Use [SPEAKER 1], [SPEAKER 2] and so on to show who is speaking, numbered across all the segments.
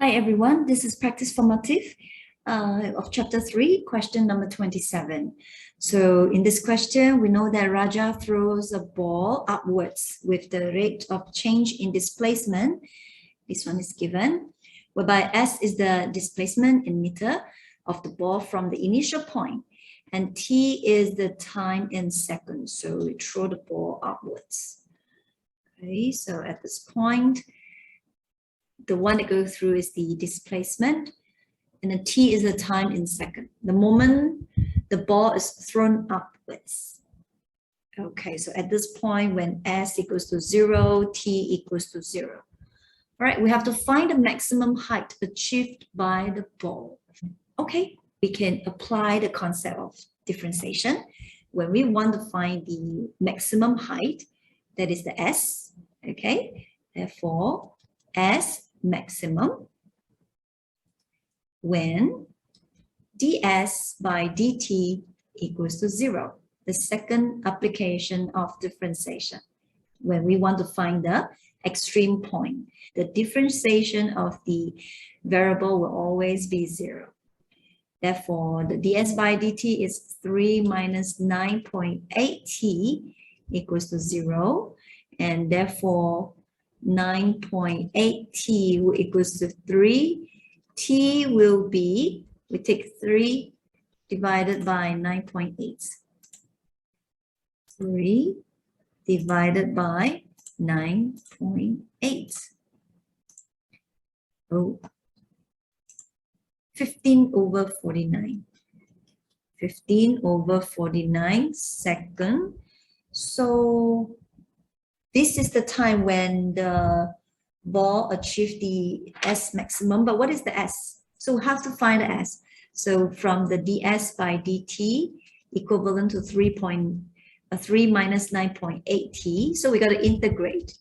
[SPEAKER 1] Hi everyone, this is Practice Formatif of Chapter 3, question number 27. So in this question, we know that Raja throws a ball upwards with the rate of change in displacement. This one is given, whereby S is the displacement in meter of the ball from the initial point, and T is the time in seconds. So we throw the ball upwards. Okay, so at this point, the one that goes through is the displacement, and the T is the time in second. The moment the ball is thrown upwards. Okay, so at this point, when S equals to 0, T equals to 0. All right, we have to find the maximum height achieved by the ball. Okay, we can apply the concept of differentiation. When we want to find the maximum height, that is the S, okay? Therefore, S maximum when ds by dt equals to 0. The second application of differentiation. When we want to find the extreme point, the differentiation of the variable will always be 0. Therefore, the ds by dt is 3 minus 9.8t equals to 0. And therefore, 9.8t will equals to 3. T will be, we take 3 divided by 9.8. 3 divided by 9.8. Oh, 15 over 49. 15 over 49 second. So this is the time when the ball achieved the S maximum. But what is the S? So we have to find the S. So from the ds by dt equivalent to 3 minus 9.8t. So we got to integrate.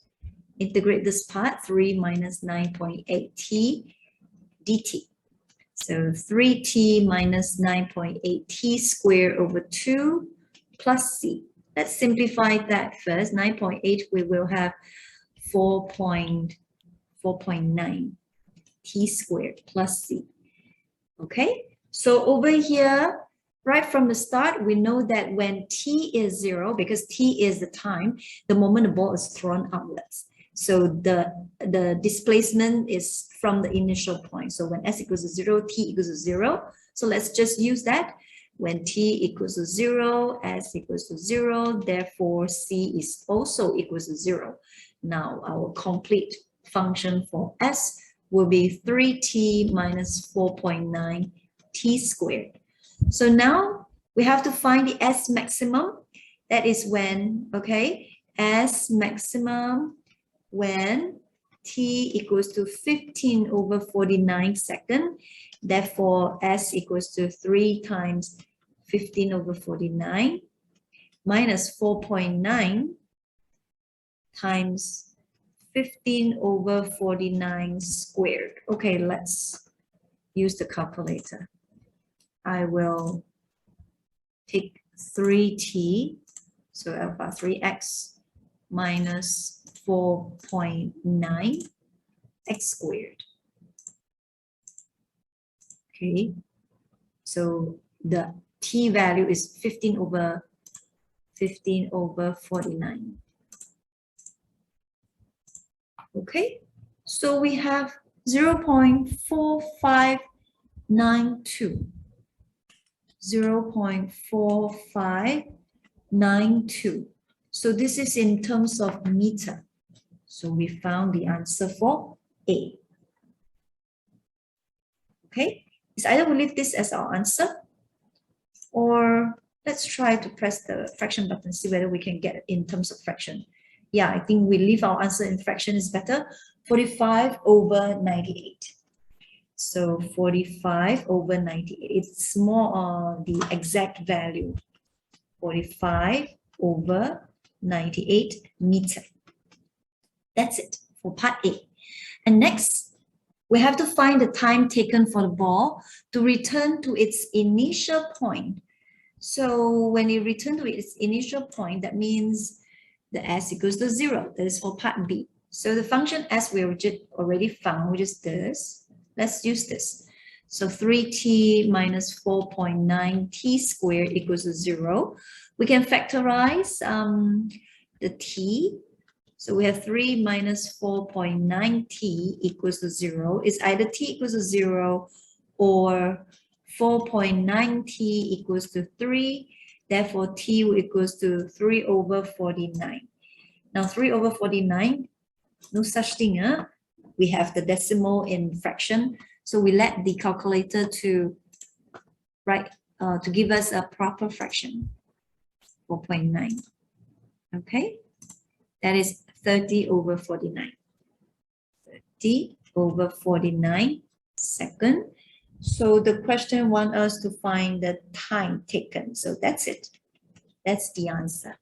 [SPEAKER 1] Integrate this part, 3 minus 9.8t dt. So 3t minus 9.8t squared over 2 plus c. Let's simplify that first. 9.8, we will have 4.9 t squared plus c. Okay, so over here, right from the start, we know that when t is 0, because t is the time, the moment the ball is thrown upwards. So the displacement is from the initial point. So when s equals to 0, t equals to 0. So let's just use that. When t equals to 0, s equals to 0, therefore c is also equals to 0. Now our complete function for s will be 3t minus 4.9 t squared. So now we have to find the s maximum. That is when, okay, s maximum when t equals to 15 over 49 second. Therefore, s equals to 3 times 15 over 49 minus 4.9 times 15 over 49 squared. Okay, let's use the calculator. I will take 3t, so alpha 3x minus 4.9 x squared. Okay, so the t value is 15 over 49. Okay, so we have 0.4592. 0.4592. So this is in terms of meter. So we found the answer for A. Okay, it's either we leave this as our answer, or let's try to press the fraction button, see whether we can get it in terms of fraction. Yeah, I think we leave our answer in fraction is better. 45 over 98. So 45 over 98. It's more on the exact value. 45 over 98 meter. That's it for part A. And next, we have to find the time taken for the ball to return to its initial point. So when it returns to its initial point, that means the s equals to 0. That is for part B. So the function s we already found, which is this. Let's use this. So 3t minus 4.9t squared equals to 0. We can factorize the t. So we have 3 minus 4.9t equals to 0. It's either t equals to 0 or 4.9t equals to 3. Therefore, t equals to 3 over 49. Now, 3 over 49, no such thing. We have the decimal in fraction. So we let the calculator to write to give us a proper fraction, 4.9. Okay, that is 30 over 49. 30 over 49 second. So the question wants us to find the time taken. So that's it. That's the answer.